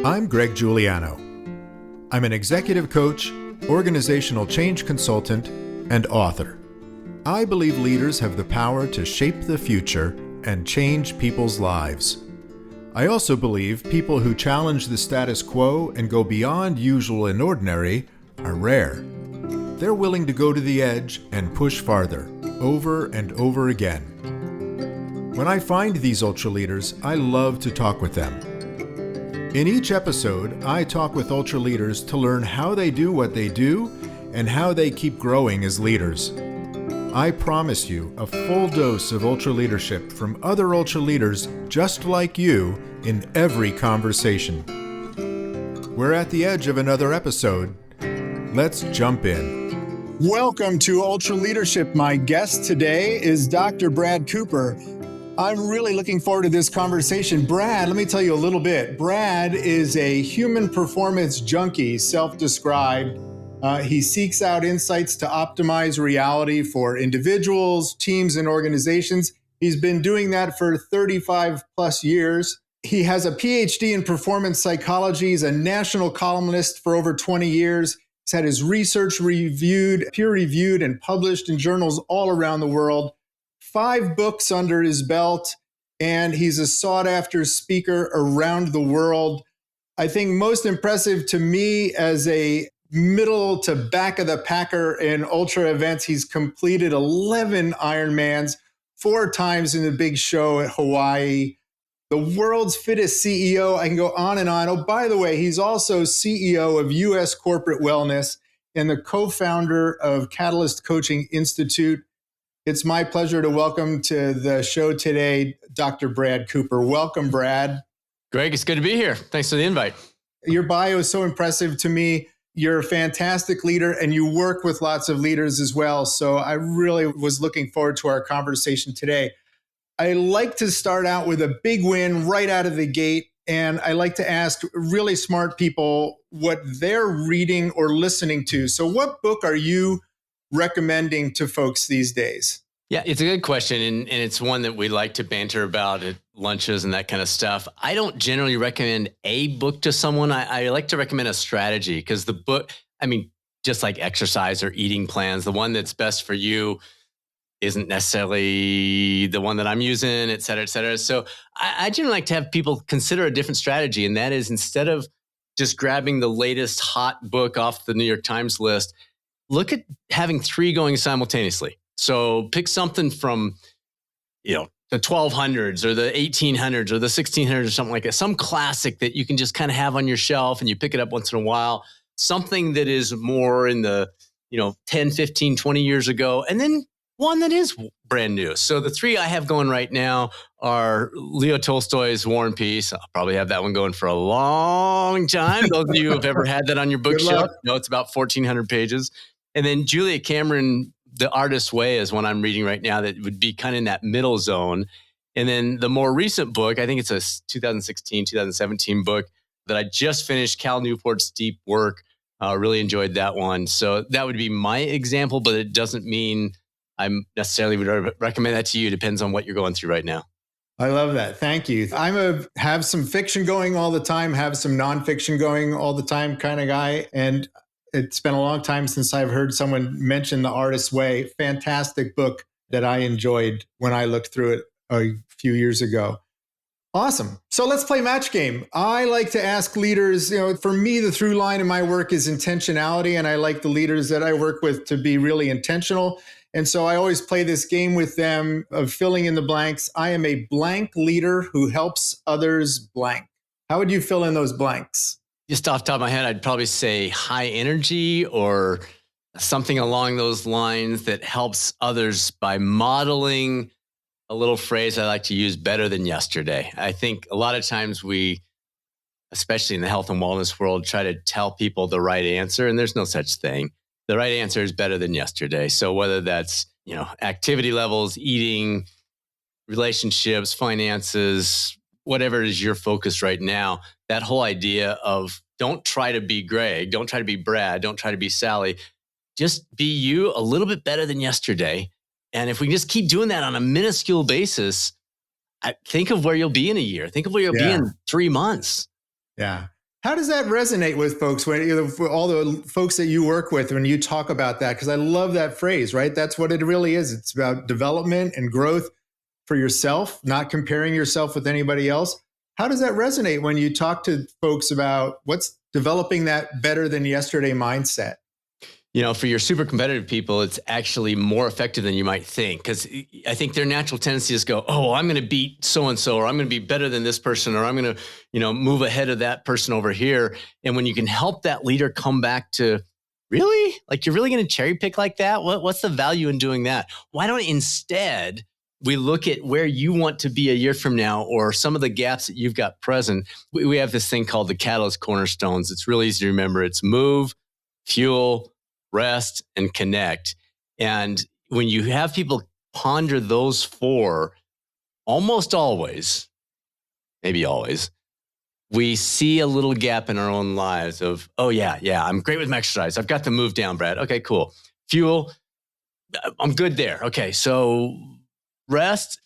I'm Greg Giuliano. I'm an executive coach, organizational change consultant, and author. I believe leaders have the power to shape the future and change people's lives. I also believe people who challenge the status quo and go beyond usual and ordinary are rare. They're willing to go to the edge and push farther, over and over again. When I find these ultra leaders, I love to talk with them. In each episode, I talk with ultra leaders to learn how they do what they do and how they keep growing as leaders. I promise you a full dose of ultra leadership from other ultra leaders just like you in every conversation. We're at the edge of another episode. Let's jump in. Welcome to Ultra Leadership. My guest today is Dr. Brad Cooper. I'm really looking forward to this conversation. Brad, let me tell you a little bit. Brad is a human performance junkie, self-described. He seeks out insights to optimize reality for individuals, teams, and organizations. He's been doing that for 35 plus years. He has a PhD in performance psychology. He's a national columnist for over 20 years. He's had his research reviewed, peer-reviewed, and published in journals all around the world. 5 books under his belt, and he's a sought-after speaker around the world. I think most impressive to me as a middle to back of the packer in ultra events, he's completed 11 Ironmans, 4 times in the big show at Hawaii. The world's fittest CEO. I can go on and on. Oh, by the way, he's also CEO of U.S. Corporate Wellness and the co-founder of Catalyst Coaching Institute. It's my pleasure to welcome to the show today, Dr. Brad Cooper. Welcome, Brad. Greg, it's good to be here. Thanks for the invite. Your bio is so impressive to me. You're a fantastic leader and you work with lots of leaders as well. So I really was looking forward to our conversation today. I like to start out with a big win right out of the gate. And I like to ask really smart people what they're reading or listening to. So what book are you recommending to folks these days? Yeah, it's a good question. And it's one that we like to banter about at lunches and that kind of stuff. I don't generally recommend a book to someone. I like to recommend a strategy because the book, just like exercise or eating plans, the one that's best for you isn't necessarily the one that I'm using, et cetera, et cetera. So I generally like to have people consider a different strategy. And that is instead of just grabbing the latest hot book off the New York Times list, look at having 3 going simultaneously. So pick something from, the 1200s or the 1800s or the 1600s or something like that. Some classic that you can just kind of have on your shelf and you pick it up once in a while. Something that is more in the, 10, 15, 20 years ago. And then one that is brand new. So the 3 I have going right now are Leo Tolstoy's War and Peace. I'll probably have that one going for a long time. Those of you who have ever had that on your bookshelf know it's about 1,400 pages. And then Julia Cameron, The Artist's Way is one I'm reading right now that would be kind of in that middle zone. And then the more recent book, I think it's a 2016, 2017 book that I just finished, Cal Newport's Deep Work. Really enjoyed that one. So that would be my example, but it doesn't mean I necessarily would recommend that to you. It depends on what you're going through right now. I love that. Thank you. Have some fiction going all the time, have some nonfiction going all the time kind of guy. And it's been a long time since I've heard someone mention The Artist's Way. Fantastic book that I enjoyed when I looked through it a few years ago. Awesome. So let's play match game. I like to ask leaders, for me, the through line in my work is intentionality. And I like the leaders that I work with to be really intentional. And so I always play this game with them of filling in the blanks. I am a blank leader who helps others blank. How would you fill in those blanks? Just off the top of my head, I'd probably say high energy or something along those lines that helps others by modeling a little phrase I like to use, better than yesterday. I think a lot of times we, especially in the health and wellness world, try to tell people the right answer, and there's no such thing. The right answer is better than yesterday. So whether that's, activity levels, eating, relationships, finances, whatever it is your focus right now, that whole idea of don't try to be Greg, don't try to be Brad, don't try to be Sally, just be you a little bit better than yesterday. And if we can just keep doing that on a minuscule basis, think of where you'll be in a year. Think of where you'll be in 3 months. Yeah. How does that resonate with folks when for all the folks that you work with when you talk about that? Because I love that phrase, right? That's what it really is. It's about development and growth for yourself, not comparing yourself with anybody else. How does that resonate when you talk to folks about what's developing that better than yesterday mindset? For your super competitive people, it's actually more effective than you might think. Because I think their natural tendency is go, oh, I'm going to beat so-and-so, or I'm going to be better than this person, or I'm going to, move ahead of that person over here. And when you can help that leader come back to, really? Like, you're really going to cherry pick like that? What's the value in doing that? Why don't instead we look at where you want to be a year from now, or some of the gaps that you've got present? We have this thing called the Catalyst Cornerstones. It's really easy to remember. It's move, fuel, rest, and connect. And when you have people ponder those four, almost always, maybe always, we see a little gap in our own lives of, oh yeah, I'm great with my exercise. I've got the move down, Brad. Okay, cool. Fuel, I'm good there. Okay, so rest,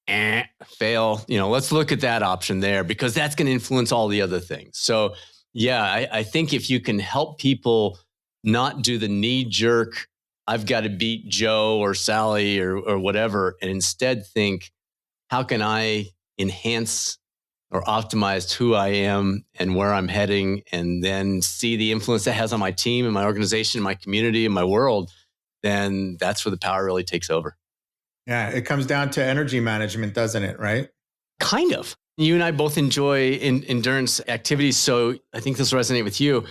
fail. Let's look at that option there, because that's going to influence all the other things. So yeah, I think if you can help people not do the knee jerk, I've got to beat Joe or Sally or whatever, and instead think, how can I enhance or optimize who I am and where I'm heading, and then see the influence that has on my team and my organization, my community, and my world, then that's where the power really takes over. Yeah, it comes down to energy management, doesn't it, right? Kind of. You and I both enjoy endurance activities, so I think this will resonate with you.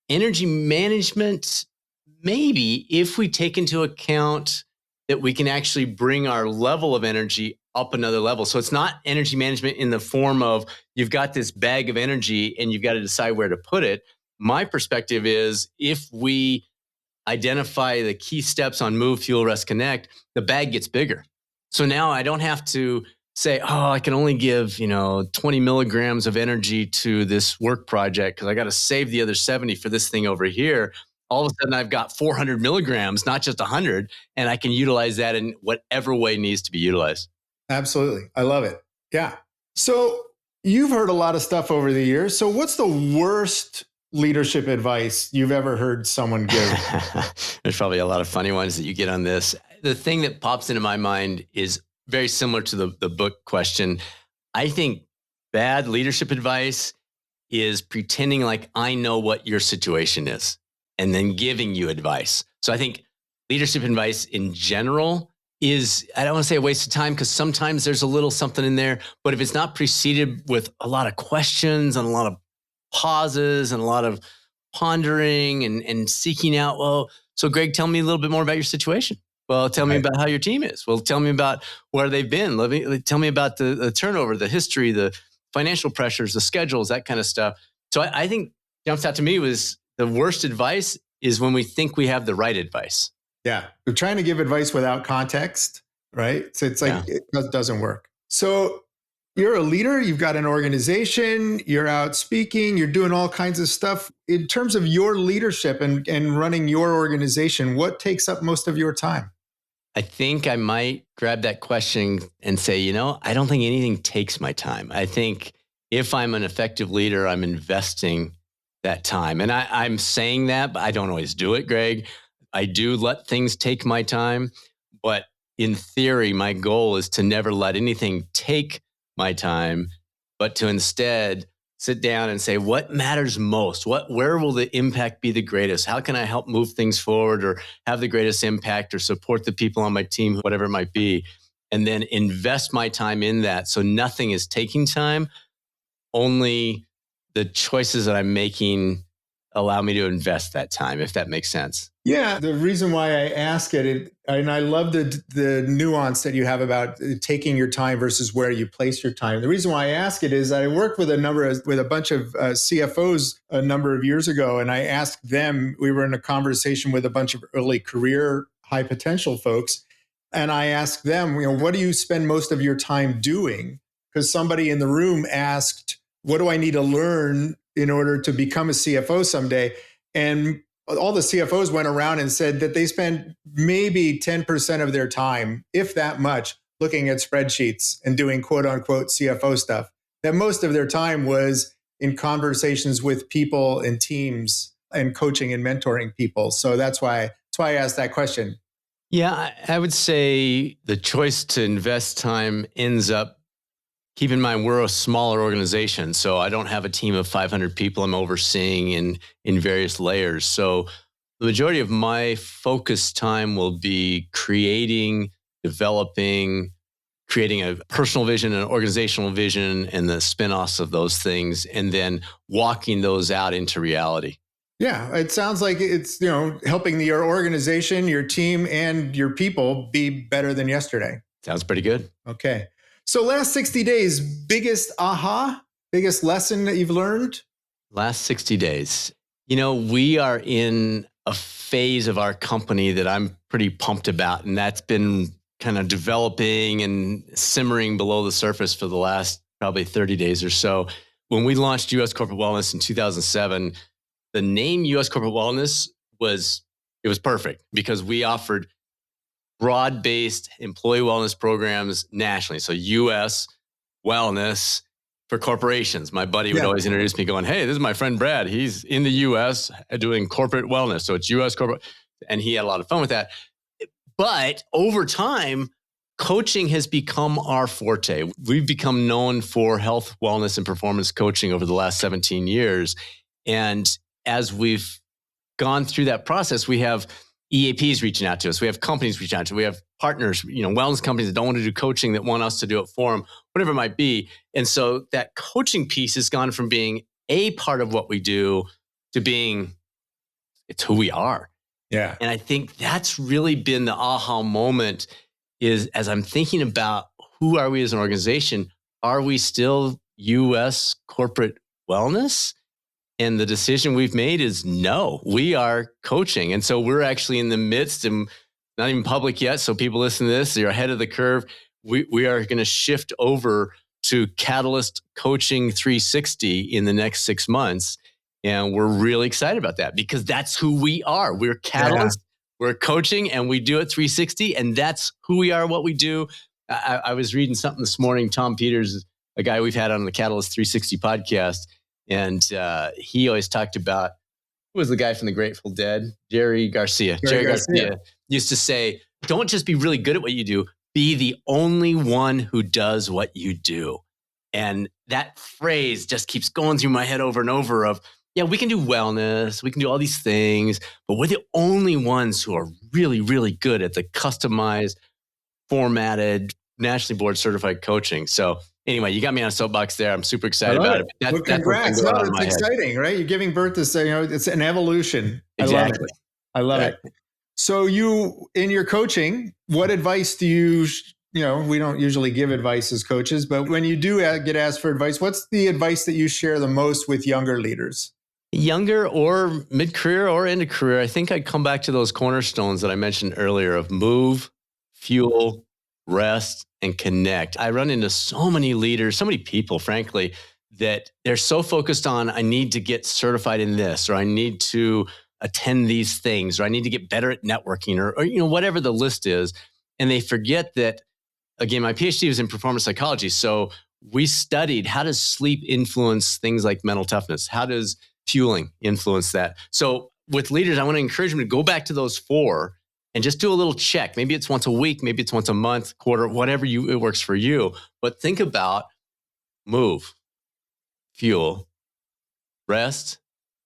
Energy management, maybe, if we take into account that we can actually bring our level of energy up another level. So it's not energy management in the form of you've got this bag of energy and you've got to decide where to put it. My perspective is, if we identify the key steps on move, fuel, rest, connect, the bag gets bigger. So now I don't have to say, oh, I can only give, 20 milligrams of energy to this work project because I got to save the other 70 for this thing over here. All of a sudden I've got 400 milligrams, not just 100, and I can utilize that in whatever way needs to be utilized. Absolutely. I love it. Yeah. So you've heard a lot of stuff over the years. So what's the worst leadership advice you've ever heard someone give? There's probably a lot of funny ones that you get on this. The thing that pops into my mind is very similar to the book question. I think bad leadership advice is pretending like I know what your situation is and then giving you advice. So I think leadership advice in general is, I don't want to say a waste of time, because sometimes there's a little something in there, but if it's not preceded with a lot of questions and a lot of pauses and a lot of pondering and seeking out, well, so Greg, tell me a little bit more about your situation. Well, tell me about how your team is. Well, tell me about where they've been. Tell me about the turnover, the history, the financial pressures, the schedules, that kind of stuff. So I think jumps out to me was the worst advice is when we think we have the right advice. Yeah. We're trying to give advice without context, right? So it's like, It doesn't work. So you're a leader, you've got an organization, you're out speaking, you're doing all kinds of stuff. In terms of your leadership and running your organization, what takes up most of your time? I think I might grab that question and say, I don't think anything takes my time. I think if I'm an effective leader, I'm investing that time. And I'm saying that, but I don't always do it, Greg. I do let things take my time. But in theory, my goal is to never let anything take my time, but to instead sit down and say, what matters most? Where will the impact be the greatest? How can I help move things forward or have the greatest impact or support the people on my team, whatever it might be, and then invest my time in that. So nothing is taking time. Only the choices that I'm making allow me to invest that time, if that makes sense. Yeah, the reason why I ask it, and I love the nuance that you have about taking your time versus where you place your time. The reason why I ask it is I worked with a bunch of CFOs a number of years ago, and I asked them. We were in a conversation with a bunch of early career, high potential folks, and I asked them, what do you spend most of your time doing? Because somebody in the room asked, what do I need to learn in order to become a CFO someday? And all the CFOs went around and said that they spend maybe 10% of their time, if that much, looking at spreadsheets and doing quote unquote CFO stuff. That most of their time was in conversations with people and teams and coaching and mentoring people. So that's why I asked that question. Yeah, I would say the choice to invest time ends up, keep in mind, we're a smaller organization. So I don't have a team of 500 people I'm overseeing in various layers. So the majority of my focus time will be creating, developing, creating a personal vision, an organizational vision, and the spin-offs of those things, and then walking those out into reality. Yeah, it sounds like it's, helping your organization, your team, and your people be better than yesterday. Sounds pretty good. Okay. So last 60 days, biggest lesson that you've learned? Last 60 days. We are in a phase of our company that I'm pretty pumped about, and that's been kind of developing and simmering below the surface for the last probably 30 days or so. When we launched U.S. Corporate Wellness in 2007, the name U.S. Corporate Wellness was perfect because we offered broad-based employee wellness programs nationally. So U.S. wellness for corporations. My buddy would always introduce me going, hey, this is my friend Brad. He's in the U.S. doing corporate wellness. So it's U.S. corporate. And he had a lot of fun with that. But over time, coaching has become our forte. We've become known for health, wellness, and performance coaching over the last 17 years. And as we've gone through that process, we have EAPs reaching out to us. We have companies reaching out to us. We have partners, wellness companies that don't want to do coaching that want us to do it for them, whatever it might be. And so that coaching piece has gone from being a part of what we do to being, it's who we are. Yeah. And I think that's really been the aha moment is as I'm thinking about who are we as an organization, are we still U.S. corporate wellness? And the decision we've made is no, we are coaching. And so we're actually in the midst and not even public yet. So people listen to this, you're ahead of the curve. We are going to shift over to Catalyst Coaching 360 in the next 6 months. And we're really excited about that because that's who we are. We're Catalyst, we're coaching, and we do it 360. And that's who we are, what we do. I was reading something this morning. Tom Peters, a guy we've had on the Catalyst 360 podcast. And he always talked about, who was the guy from the Grateful Dead? Jerry Garcia. Jerry Garcia used to say, don't just be really good at what you do, be the only one who does what you do. And that phrase just keeps going through my head over and over of, yeah, we can do wellness, we can do all these things, but we're the only ones who are really, really good at the customized, formatted, nationally board certified coaching. So anyway, you got me on a soapbox there. I'm super excited about it. Well, congrats. No, it's exciting, right? You're giving birth to, it's an evolution. Exactly. I love it. So you, in your coaching, what advice do you, we don't usually give advice as coaches, but when you do get asked for advice, what's the advice that you share the most with younger leaders? Younger or mid-career or into career, I think I'd come back to those cornerstones that I mentioned earlier of move, fuel, rest, and connect. I run into so many leaders, so many people, frankly, that they're so focused on, I need to get certified in this, or I need to attend these things, or I need to get better at networking, or whatever the list is. And they forget that, again, my PhD was in performance psychology. So we studied how does sleep influence things like mental toughness? How does fueling influence that? So with leaders, I want to encourage them to go back to those 4 and just do a little check. Maybe it's once a week, maybe it's once a month, quarter, whatever it works for you. But think about move, fuel, rest,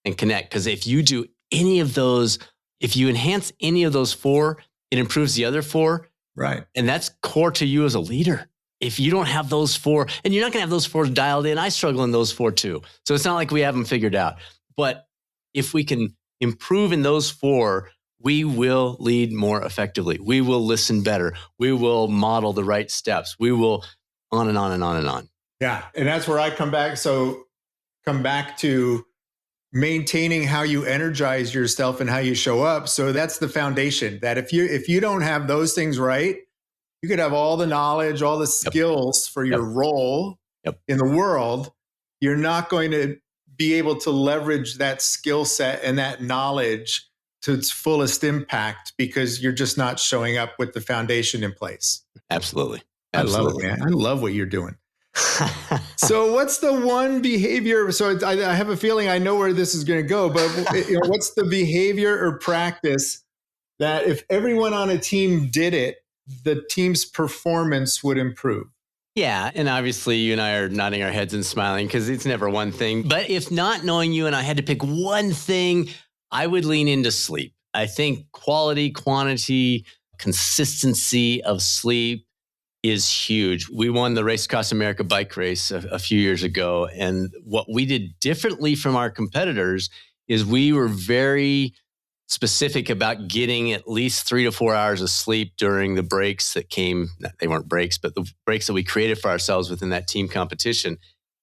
and connect. Because if you do any of those, if you enhance any of those 4, it improves the other 4. Right. And that's core to you as a leader. If you don't have those 4, and you're not going to have those 4 dialed in, I struggle in those 4 too. So it's not like we have them figured out. But if we can improve in those 4, we will lead more effectively. We will listen better. We will model the right steps. We will on and on and on and on. Yeah. And that's where I come back. So come back to maintaining how you energize yourself and how you show up. So that's the foundation that if you don't have those things right, you could have all the knowledge, all the skills for your role in the world. You're not going to be able to leverage that skill set and that knowledge to its fullest impact because you're just not showing up with the foundation in place. Absolutely. I love it, man. I love what you're doing. So what's the one behavior? So I have a feeling I know where this is going to go, but what's the behavior or practice that if everyone on a team did it, the team's performance would improve? Yeah. And obviously you and I are nodding our heads and smiling because it's never one thing. But if not knowing you and I had to pick one thing, I would lean into sleep. I think quality, quantity, consistency of sleep is huge. We won the Race Across America bike race a few years ago. And what we did differently from our competitors is we were very specific about getting at least 3 to 4 hours of sleep during the breaks that came. They weren't breaks, but the breaks that we created for ourselves within that team competition.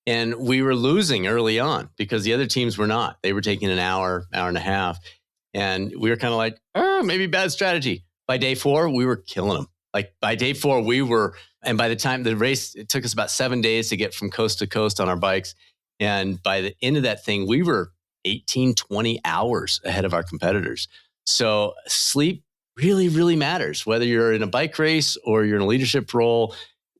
And we were losing early on because the other teams were not. They were taking an hour, hour and a half. And we were kind of like, oh, maybe bad strategy. By day 4, we were killing them. Like by day 4, we were, and by the time the race, it took us about 7 days to get from coast to coast on our bikes. And by the end of that thing, we were 18, 20 hours ahead of our competitors. So sleep really, really matters. Whether you're in a bike race or you're in a leadership role,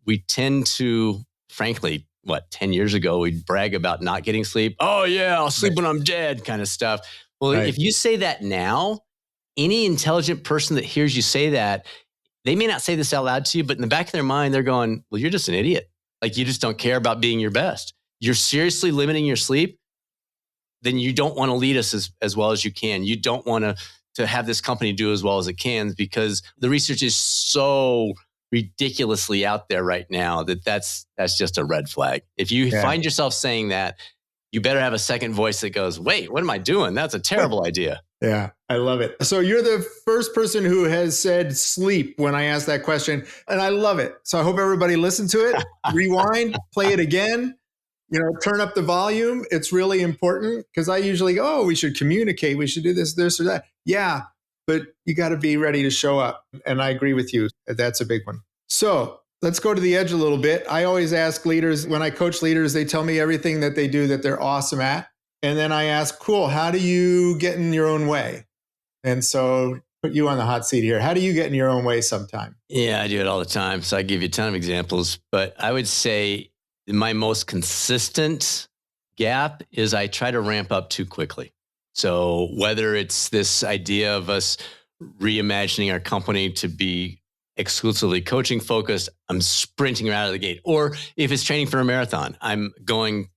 we tend to, frankly, 10 years ago, we'd brag about not getting sleep. Oh yeah, I'll sleep when I'm dead kind of stuff. Well, if you say that now, any intelligent person that hears you say that, they may not say this out loud to you, but in the back of their mind, they're going, well, you're just an idiot. Like you just don't care about being your best. You're seriously limiting your sleep. Then you don't want to lead us as well as you can. You don't want to have this company do as well as it can because the research is so ridiculously out there right now that's just a red flag. If you find yourself saying that, you better have a second voice that goes, wait, what am I doing? That's a terrible idea. Yeah, I love it. So you're the first person who has said sleep when I asked that question, and I love it. So I hope everybody listened to it, rewind, play it again, turn up the volume. It's really important because I usually go, oh, we should communicate. We should do this or that. Yeah, but you got to be ready to show up. And I agree with you. That's a big one. So let's go to the edge a little bit. I always ask leaders, when I coach leaders, they tell me everything that they do that they're awesome at. And then I ask, cool, how do you get in your own way? And so put you on the hot seat here. How do you get in your own way sometime? Yeah, I do it all the time. So I give you a ton of examples, but I would say my most consistent gap is I try to ramp up too quickly. So whether it's this idea of us reimagining our company to be exclusively coaching focused, I'm sprinting right out of the gate. Or if it's training for a marathon, I'm going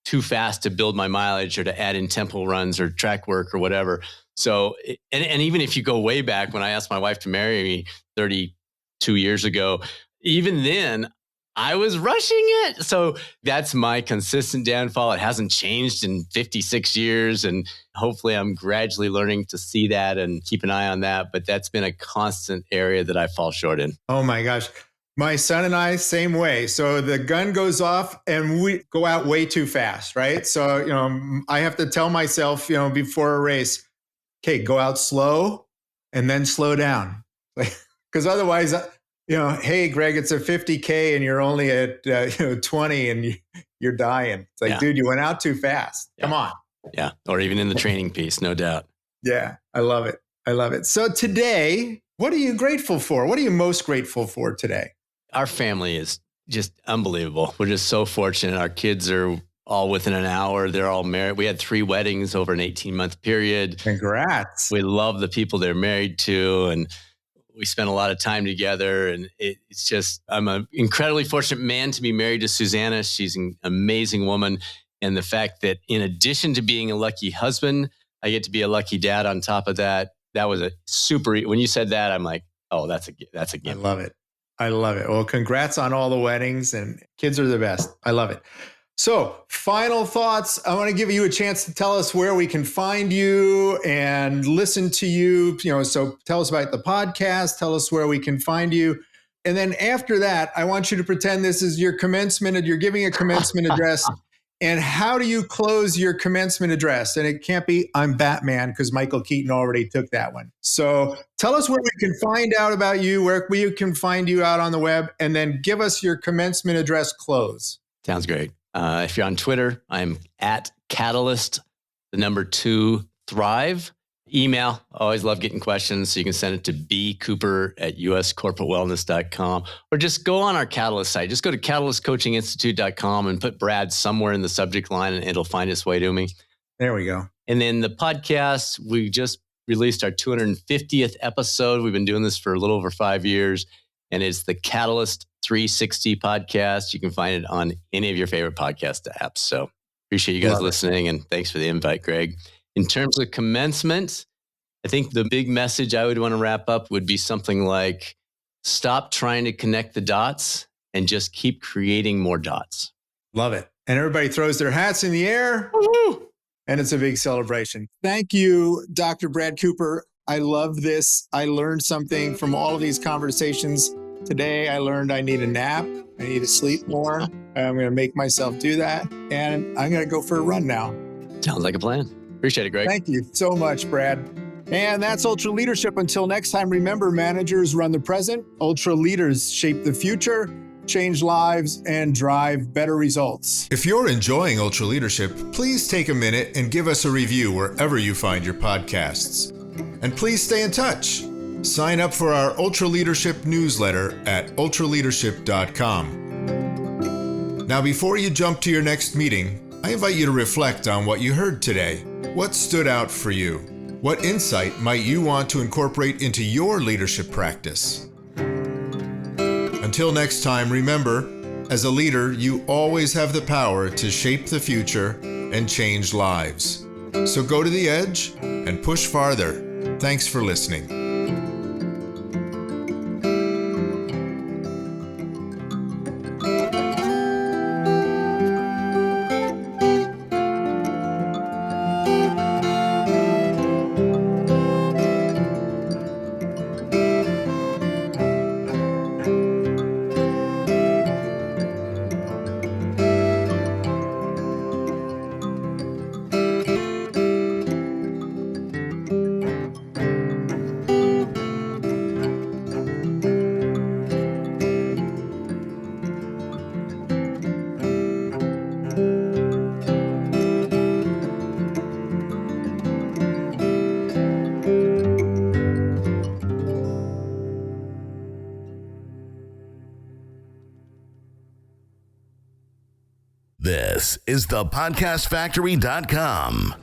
too fast to build my mileage or to add in tempo runs or track work or whatever. So, and even if you go way back when I asked my wife to marry me 32 years ago, even then I was rushing it. So that's my consistent downfall. It hasn't changed in 56 years. And hopefully I'm gradually learning to see that and keep an eye on that. But that's been a constant area that I fall short in. Oh my gosh. My son and I, same way. So the gun goes off and we go out way too fast, right? So, I have to tell myself, before a race, okay, go out slow and then slow down. Because otherwise, hey, Greg, it's a 50K and you're only at 20 and you're dying. It's like, dude, you went out too fast. Come on. Yeah. Or even in the training piece, no doubt. Yeah, I love it. I love it. So today, what are you grateful for? What are you most grateful for today? Our family is just unbelievable. We're just so fortunate. Our kids are all within an hour. They're all married. We had 3 weddings over an 18-month period. Congrats. We love the people they're married to. And we spent a lot of time together. And it's just, I'm an incredibly fortunate man to be married to Susanna. She's an amazing woman. And the fact that in addition to being a lucky husband, I get to be a lucky dad on top of that. That was a super, when you said that, I'm like, oh, that's a gift. I love it. I love it. Well, congrats on all the weddings, and kids are the best. I love it. So final thoughts. I want to give you a chance to tell us where we can find you and listen to you. So tell us about the podcast. Tell us where we can find you. And then after that, I want you to pretend this is your commencement, and you're giving a commencement address. And how do you close your commencement address? And it can't be, I'm Batman, because Michael Keaton already took that one. So tell us where we can find out about you, where we can find you out on the web, and then give us your commencement address close. Sounds great. If you're on Twitter, I'm at Catalyst, the number 2 Thrive. Email. Always love getting questions. So you can send it to bcooper@uscorporatewellness.com, or just go on our Catalyst site. Just go to catalystcoachinginstitute.com and put Brad somewhere in the subject line and it'll find its way to me. There we go. And then the podcast, we just released our 250th episode. We've been doing this for a little over 5 years, and it's the Catalyst 360 podcast. You can find it on any of your favorite podcast apps. So appreciate you guys listening, and thanks for the invite, Greg. In terms of commencement, I think the big message I would want to wrap up would be something like, stop trying to connect the dots and just keep creating more dots. Love it. And everybody throws their hats in the air. Woo-hoo! And it's a big celebration. Thank you, Dr. Brad Cooper. I love this. I learned something from all of these conversations. Today, I learned I need a nap. I need to sleep more. I'm going to make myself do that. And I'm going to go for a run now. Sounds like a plan. Appreciate it, Greg. Thank you so much, Brad. And that's Ultra Leadership. Until next time, remember, managers run the present. Ultra leaders shape the future, change lives, and drive better results. If you're enjoying Ultra Leadership, please take a minute and give us a review wherever you find your podcasts. And please stay in touch. Sign up for our Ultra Leadership newsletter at ultraleadership.com. Now, before you jump to your next meeting, I invite you to reflect on what you heard today. What stood out for you? What insight might you want to incorporate into your leadership practice? Until next time, remember, as a leader, you always have the power to shape the future and change lives. So go to the edge and push farther. Thanks for listening. This is the podcastfactory.com.